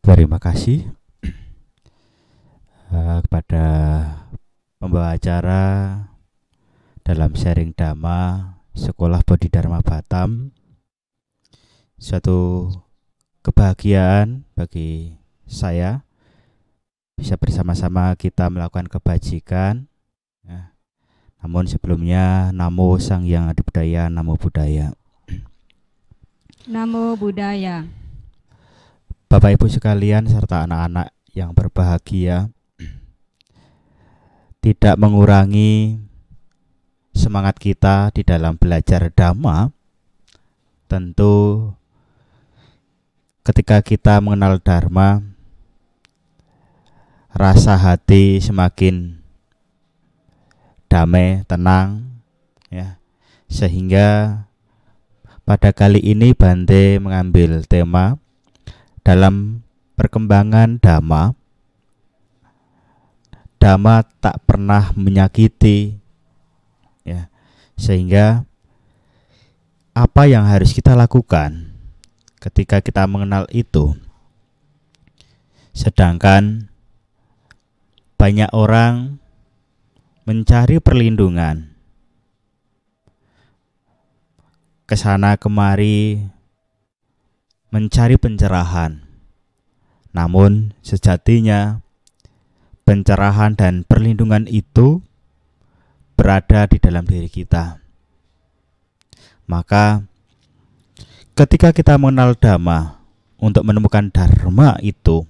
Terima kasih kepada pembawa acara dalam sharing Dhamma Sekolah Bodhidharma Batam. Suatu kebahagiaan bagi saya bisa bersama-sama kita melakukan kebajikan. Namun sebelumnya, Namo Sang Hyang Adibudaya, Namo Buddhaya. Namo Buddhaya. Bapak Ibu sekalian serta anak-anak yang berbahagia, tidak mengurangi semangat kita di dalam belajar Dhamma. Tentu ketika kita mengenal Dharma, rasa hati semakin damai, tenang, ya. Sehingga pada kali ini Bante mengambil tema dalam perkembangan Dhamma. Dhamma tak pernah menyakiti, ya. Sehingga apa yang harus kita lakukan ketika kita mengenal itu? Sedangkan banyak orang mencari perlindungan kesana kemari, mencari pencerahan. Namun sejatinya pencerahan dan perlindungan itu berada di dalam diri kita. Maka ketika kita mengenal Dhamma untuk menemukan Dharma itu,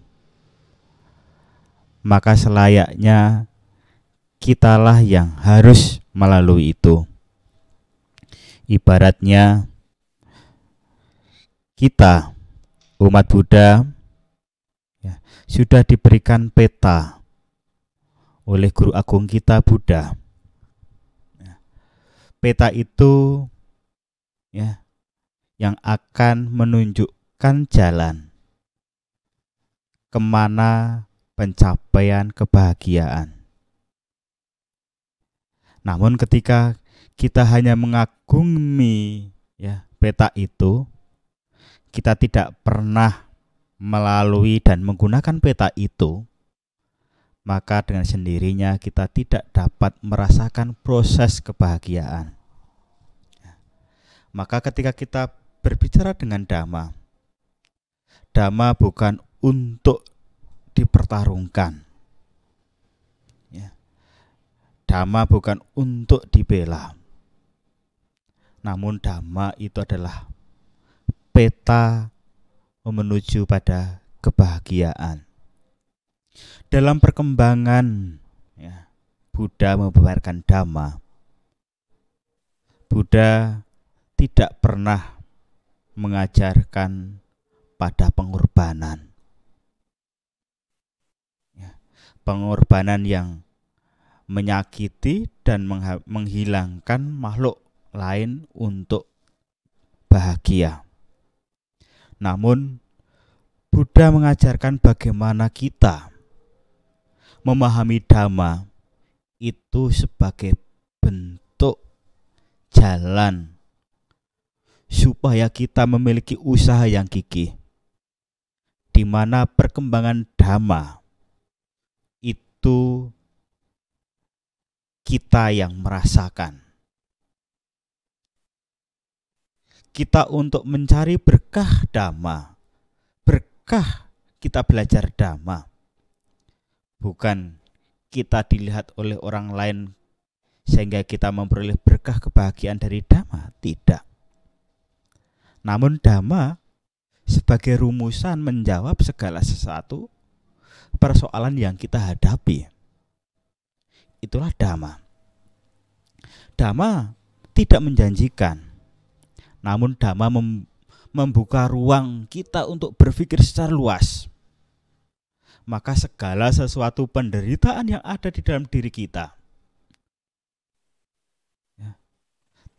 maka selayaknya kitalah yang harus melalui itu. Ibaratnya kita umat Buddha, ya, sudah diberikan peta oleh Guru Agung kita Buddha. Peta itu, ya, yang akan menunjukkan jalan kemana pencapaian kebahagiaan. Namun ketika kita hanya mengagumi, ya, peta itu, kita tidak pernah melalui dan menggunakan peta itu, maka dengan sendirinya kita tidak dapat merasakan proses kebahagiaan. Maka ketika kita berbicara dengan Dhamma, Dhamma bukan untuk dipertarungkan, ya. Dhamma bukan untuk dibela. Namun Dhamma itu adalah peta menuju pada kebahagiaan. Dalam perkembangan, ya, Buddha membabarkan Dhamma, Buddha tidak pernah mengajarkan pada pengorbanan, ya, pengorbanan yang menyakiti dan menghilangkan makhluk lain untuk bahagia. Namun Buddha mengajarkan bagaimana kita memahami Dhamma itu sebagai bentuk jalan supaya kita memiliki usaha yang gigih, di mana perkembangan Dhamma itu kita yang merasakan. Kita untuk mencari berkah Dhamma, berkah kita belajar Dhamma, bukan kita dilihat oleh orang lain sehingga kita memperoleh berkah kebahagiaan dari Dhamma, tidak. Namun Dhamma sebagai rumusan menjawab segala sesuatu persoalan yang kita hadapi. Itulah Dhamma. Dhamma tidak menjanjikan, namun Dhamma membuka ruang kita untuk berpikir secara luas. Maka segala sesuatu penderitaan yang ada di dalam diri kita, ya,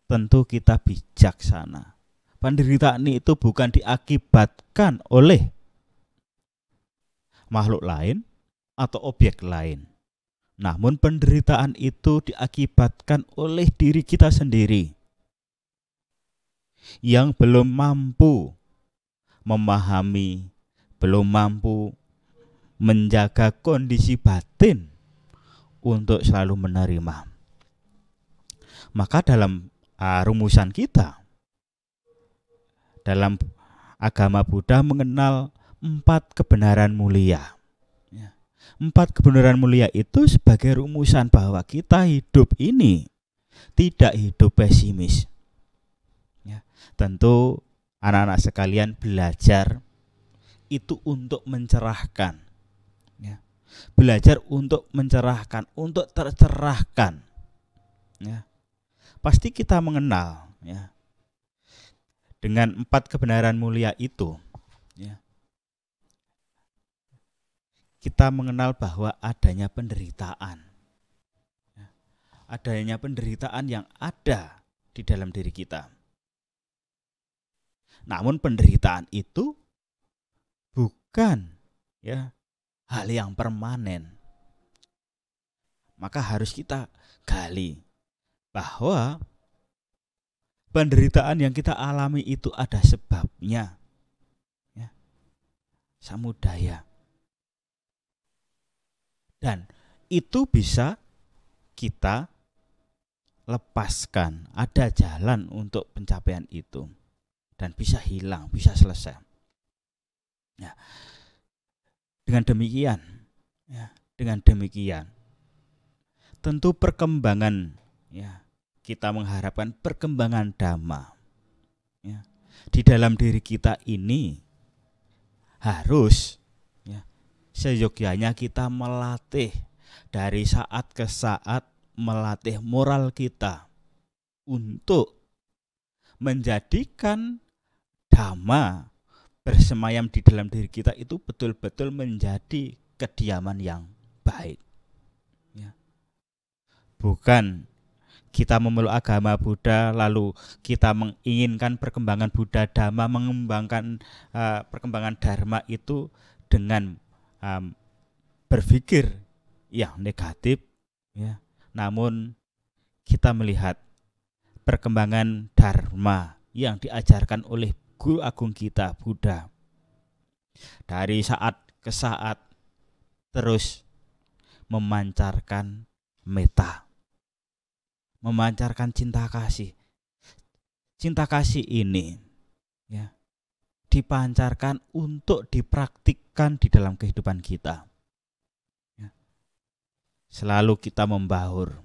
tentu kita bijaksana. Penderitaan itu bukan diakibatkan oleh makhluk lain atau objek lain, namun penderitaan itu diakibatkan oleh diri kita sendiri yang belum mampu memahami belum mampu menjaga kondisi batin untuk selalu menerima. Maka dalam rumusan kita, dalam agama Buddha mengenal 4 kebenaran mulia. 4 kebenaran mulia itu sebagai rumusan bahwa kita hidup ini tidak hidup pesimis. Tentu anak-anak sekalian belajar itu untuk mencerahkan. Belajar untuk mencerahkan, untuk tercerahkan. Pasti kita mengenal dengan 4 kebenaran mulia itu. Kita mengenal bahwa adanya penderitaan. Adanya penderitaan yang ada di dalam diri kita. Namun penderitaan itu bukan hal yang permanen. Maka harus kita gali bahwa penderitaan yang kita alami itu ada sebabnya. Samudaya. Dan itu bisa kita lepaskan. Ada jalan untuk pencapaian itu. Dan bisa hilang, bisa selesai. Dengan demikian, tentu perkembangan, kita mengharapkan perkembangan Dhamma. Di dalam diri kita ini harus seyogyanya kita melatih dari saat ke saat, melatih moral kita untuk menjadikan Dhamma bersemayam di dalam diri kita itu betul-betul menjadi kediaman yang baik. Bukan kita memeluk agama Buddha lalu kita menginginkan perkembangan Buddha Dhamma, mengembangkan perkembangan Dharma itu dengan berpikir yang negatif, namun kita melihat perkembangan Dharma yang diajarkan oleh Guru Agung kita Buddha dari saat ke saat terus memancarkan metta, memancarkan cinta kasih. Cinta kasih ini dipancarkan untuk dipraktikkan di dalam kehidupan kita. Selalu kita membaur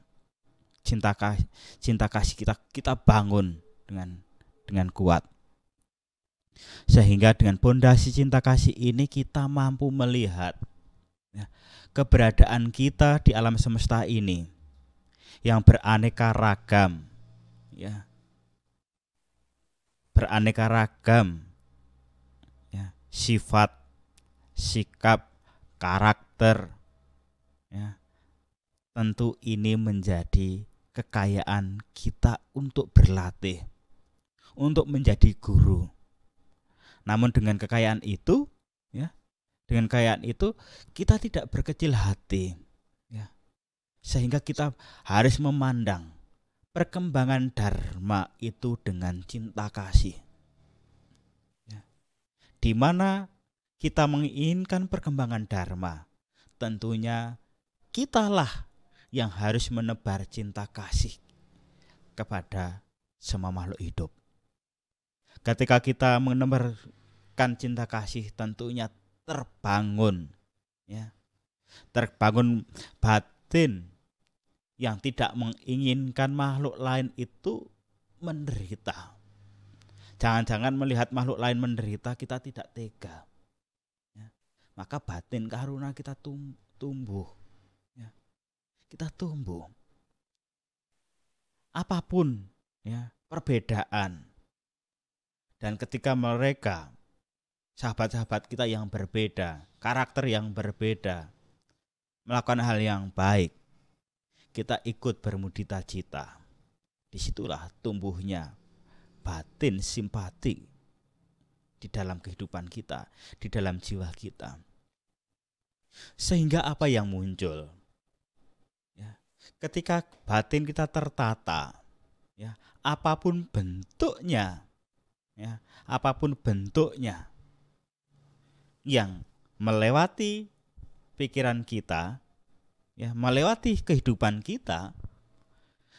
cinta kasih kita bangun dengan kuat. Sehingga dengan pondasi cinta kasih ini kita mampu melihat keberadaan kita di alam semesta ini yang beraneka ragam, beraneka ragam, sifat, sikap, karakter. Tentu ini menjadi kekayaan kita untuk berlatih, untuk menjadi guru. Namun dengan kekayaan itu, kita tidak berkecil hati, sehingga kita harus memandang perkembangan Dharma itu dengan cinta kasih. Di mana kita menginginkan perkembangan Dharma, tentunya kitalah yang harus menebar cinta kasih kepada semua makhluk hidup. Ketika kita menebarkan cinta kasih, tentunya terbangun batin yang tidak menginginkan makhluk lain itu menderita. Jangan-jangan melihat makhluk lain menderita kita tidak tega. Maka batin karuna kita tumbuh. Kita tumbuh. Apapun perbedaan. Dan ketika mereka, sahabat-sahabat kita yang berbeda, karakter yang berbeda, melakukan hal yang baik, kita ikut bermudita cita. Disitulah tumbuhnya batin simpati di dalam kehidupan kita, di dalam jiwa kita. Sehingga apa yang muncul? Ketika batin kita tertata, apapun bentuknya, yang melewati pikiran kita, ya, melewati kehidupan kita,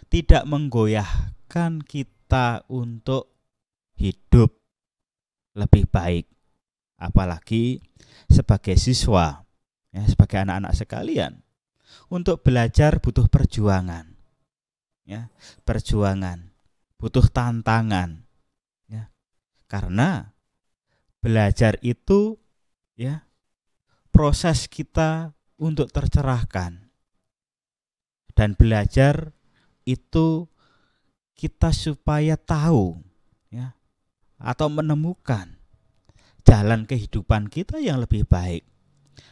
tidak menggoyahkan kita untuk hidup lebih baik. Apalagi sebagai siswa, ya, sebagai anak-anak sekalian, untuk belajar butuh perjuangan, ya, perjuangan, butuh tantangan, ya, karena belajar itu, ya, proses kita untuk tercerahkan, dan belajar itu kita supaya tahu, ya, atau menemukan jalan kehidupan kita yang lebih baik.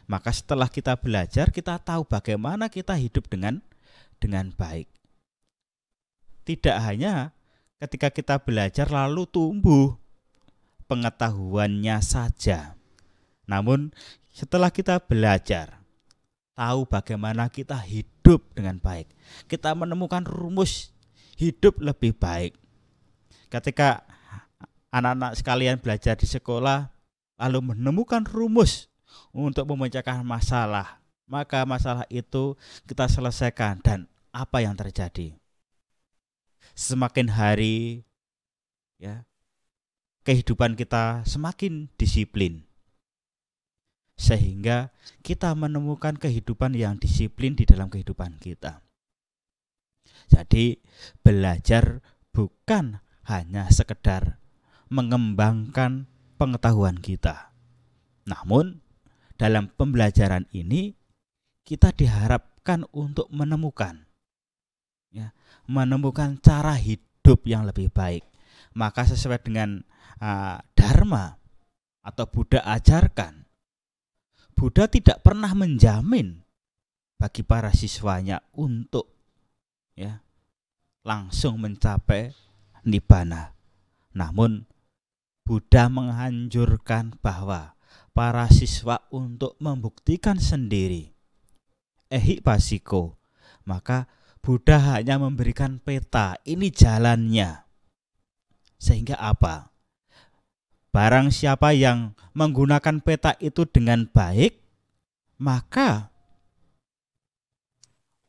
Maka setelah kita belajar, kita tahu bagaimana kita hidup dengan baik. Tidak hanya ketika kita belajar lalu tumbuh pengetahuannya saja, namun setelah kita belajar, tahu bagaimana kita hidup dengan baik, kita menemukan rumus hidup lebih baik. Ketika anak-anak sekalian belajar di sekolah, lalu menemukan rumus untuk memecahkan masalah, maka masalah itu kita selesaikan, dan apa yang terjadi? Semakin hari, ya, kehidupan kita semakin disiplin, sehingga kita menemukan kehidupan yang disiplin di dalam kehidupan kita. Jadi belajar bukan hanya sekedar mengembangkan pengetahuan kita, namun dalam pembelajaran ini kita diharapkan untuk menemukan, ya, menemukan cara hidup yang lebih baik. Maka sesuai dengan Dharma atau Buddha ajarkan, Buddha tidak pernah menjamin bagi para siswanya untuk, ya, langsung mencapai nibbana. Namun Buddha menganjurkan bahwa para siswa untuk membuktikan sendiri ehipasiko. Maka Buddha hanya memberikan peta, ini jalannya. Sehingga apa? Barang siapa yang menggunakan peta itu dengan baik, maka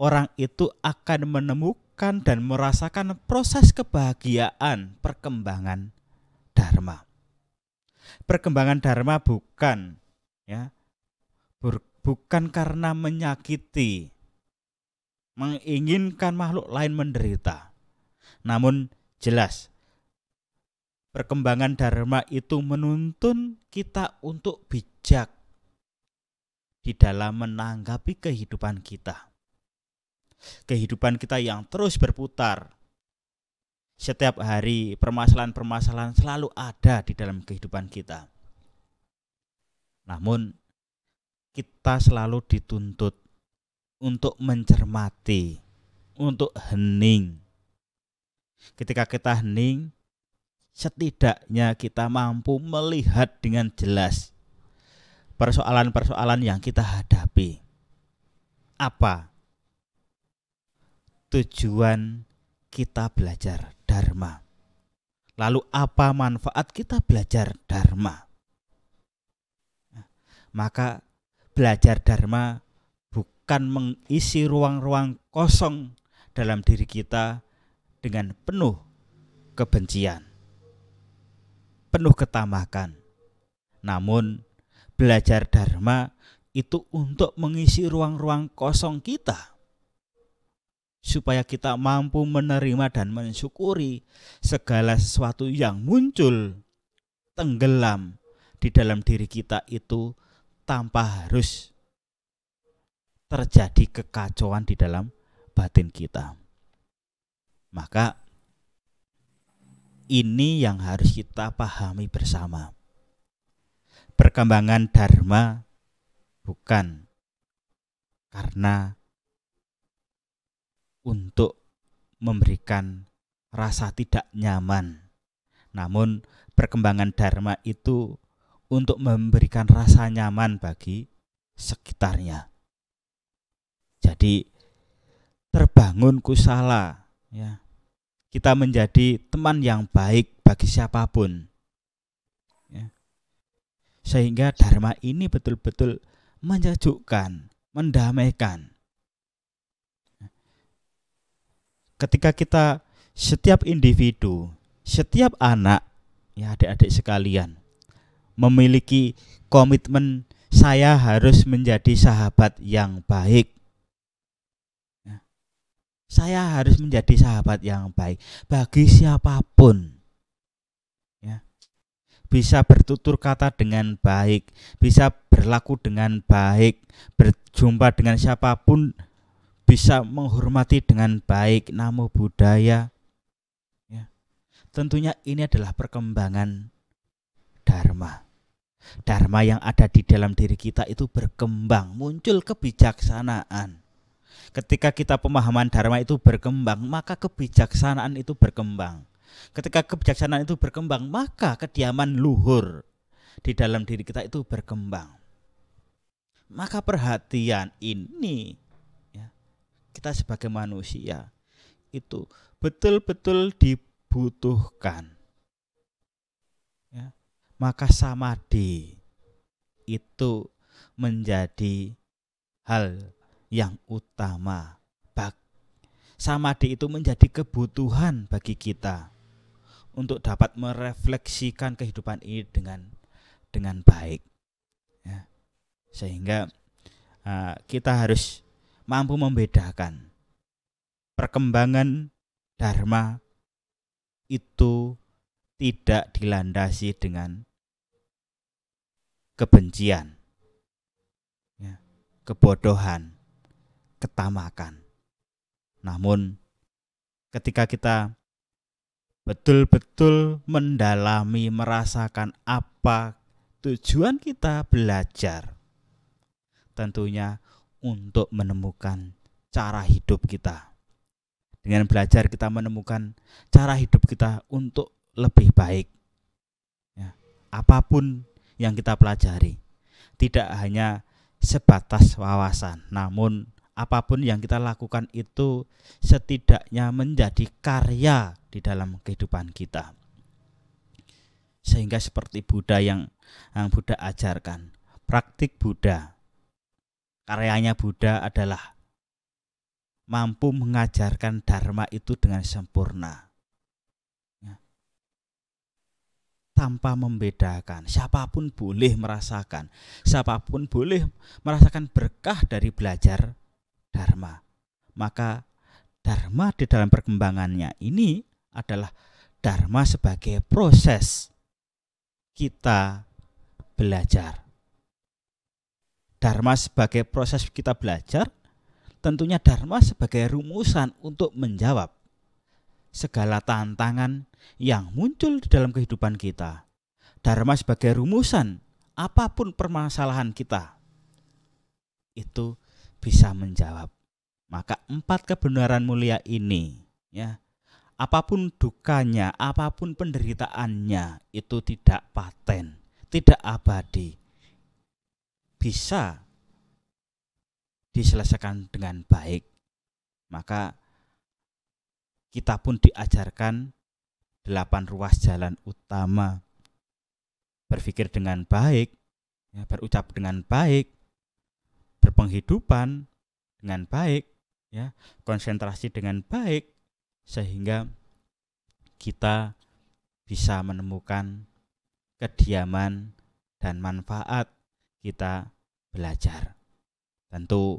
orang itu akan menemukan dan merasakan proses kebahagiaan perkembangan Dharma. Perkembangan Dharma bukan, ya, bukan karena menyakiti, menginginkan makhluk lain menderita. Namun jelas perkembangan Dharma itu menuntun kita untuk bijak di dalam menanggapi kehidupan kita. Kehidupan kita yang terus berputar. Setiap hari permasalahan-permasalahan selalu ada di dalam kehidupan kita. Namun kita selalu dituntut untuk mencermati, untuk hening. Ketika kita hening, setidaknya kita mampu melihat dengan jelas persoalan-persoalan yang kita hadapi. Apa tujuan kita belajar Dharma? Lalu apa manfaat kita belajar Dharma? Maka belajar Dharma bukan mengisi ruang-ruang kosong dalam diri kita dengan penuh kebencian, penuh ketamakan. Namun belajar Dharma itu untuk mengisi ruang-ruang kosong kita, supaya kita mampu menerima dan mensyukuri segala sesuatu yang muncul, tenggelam di dalam diri kita itu tanpa harus terjadi kekacauan di dalam batin kita. Maka ini yang harus kita pahami bersama. Perkembangan Dharma bukan karena untuk memberikan rasa tidak nyaman, namun perkembangan Dharma itu untuk memberikan rasa nyaman bagi sekitarnya. Jadi terbangun kusala, ya, kita menjadi teman yang baik bagi siapapun, ya. Sehingga dharma ini betul-betul menyejukkan, mendamaikan. Ketika kita, setiap individu, setiap anak, ya adik-adik sekalian, memiliki komitmen, saya harus menjadi sahabat yang baik. Saya harus menjadi sahabat yang baik bagi siapapun. Ya. Bisa bertutur kata dengan baik, bisa berlaku dengan baik, berjumpa dengan siapapun bisa menghormati dengan baik, namo buddhaya. Ya. Tentunya ini adalah perkembangan dharma. Dharma yang ada di dalam diri kita itu berkembang, muncul kebijaksanaan. Ketika kita pemahaman dharma itu berkembang, maka kebijaksanaan itu berkembang. Ketika kebijaksanaan itu berkembang, maka kediaman luhur di dalam diri kita itu berkembang. Maka perhatian ini, ya, kita sebagai manusia itu betul-betul dibutuhkan. Ya. Maka samadhi itu menjadi hal yang utama. Samadhi itu menjadi kebutuhan bagi kita untuk dapat merefleksikan kehidupan ini dengan baik. Ya. Sehingga kita harus mampu membedakan perkembangan dharma itu tidak dilandasi dengan kebencian, ya, kebodohan, ketamakan. Namun ketika kita betul-betul mendalami, merasakan apa tujuan kita belajar, tentunya untuk menemukan cara hidup kita. Dengan belajar kita menemukan cara hidup kita untuk lebih baik. Ya, apapun yang kita pelajari, tidak hanya sebatas wawasan, namun apapun yang kita lakukan itu setidaknya menjadi karya di dalam kehidupan kita. Sehingga seperti Buddha yang Buddha ajarkan, praktik Buddha, karyanya Buddha adalah mampu mengajarkan dharma itu dengan sempurna, ya, tanpa membedakan. Siapapun boleh merasakan, siapapun boleh merasakan berkah dari belajar dharma. Maka dharma di dalam perkembangannya ini adalah dharma sebagai proses kita belajar. Dharma sebagai proses kita belajar, tentunya dharma sebagai rumusan untuk menjawab segala tantangan yang muncul di dalam kehidupan kita. Dharma sebagai rumusan apapun permasalahan kita itu bisa menjawab. Maka 4 kebenaran mulia ini, ya, apapun dukanya, apapun penderitaannya, itu tidak paten, tidak abadi, bisa diselesaikan dengan baik. Maka kita pun diajarkan 8 ruas jalan utama: berpikir dengan baik, ya, berucap dengan baik, berpenghidupan dengan baik, ya, konsentrasi dengan baik, sehingga kita bisa menemukan kediaman dan manfaat kita belajar. Tentu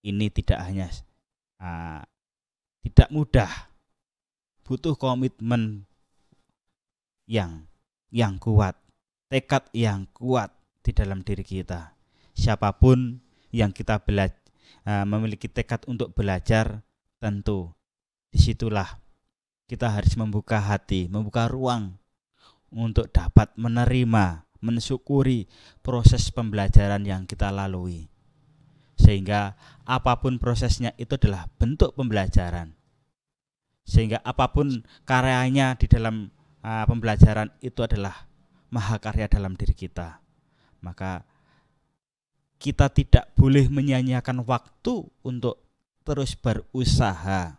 ini tidak hanya tidak mudah, butuh komitmen yang kuat, tekad yang kuat di dalam diri kita. Siapapun yang kita memiliki tekad untuk belajar, tentu disitulah kita harus membuka hati, membuka ruang untuk dapat menerima, mensyukuri proses pembelajaran yang kita lalui. Sehingga apapun prosesnya itu adalah bentuk pembelajaran. Sehingga apapun karyanya di dalam pembelajaran itu adalah mahakarya dalam diri kita. Maka kita tidak boleh menyia-nyiakan waktu untuk terus berusaha,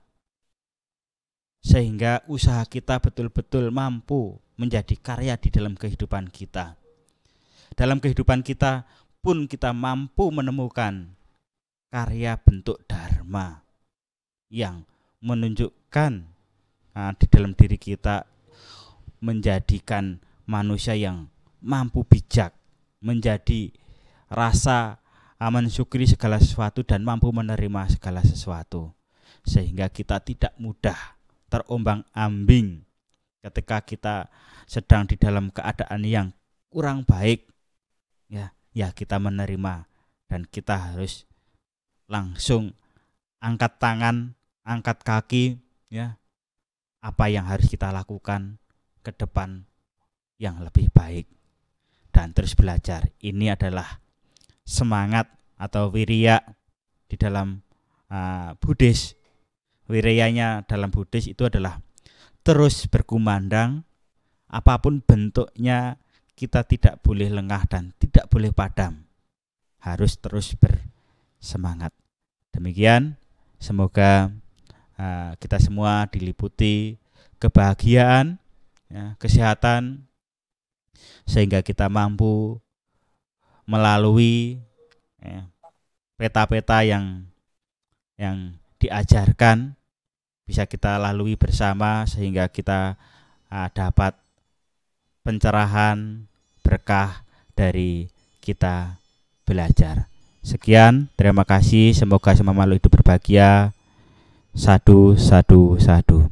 sehingga usaha kita betul-betul mampu menjadi karya di dalam kehidupan kita. dalam kehidupan kita pun kita mampu menemukan karya bentuk dharma yang menunjukkan di dalam diri kita, menjadikan manusia yang mampu bijak, menjadi rasa mensyukuri segala sesuatu dan mampu menerima segala sesuatu, sehingga kita tidak mudah terombang-ambing ketika kita sedang di dalam keadaan yang kurang baik. Ya kita menerima, dan kita harus langsung angkat tangan, angkat kaki, ya, apa yang harus kita lakukan ke depan yang lebih baik, dan terus belajar. Ini adalah semangat atau wirya di dalam Buddhis. Wiryanya dalam Buddhis itu adalah terus berkumandang, apapun bentuknya kita tidak boleh lengah dan tidak boleh padam, harus terus bersemangat. Demikian, semoga kita semua diliputi kebahagiaan, kesehatan, sehingga kita mampu melalui peta-peta yang diajarkan bisa kita lalui bersama, sehingga kita dapat pencerahan, berkah dari kita belajar. Sekian, terima kasih. Semoga semua makhluk hidup berbahagia. Sadu, sadu, sadu.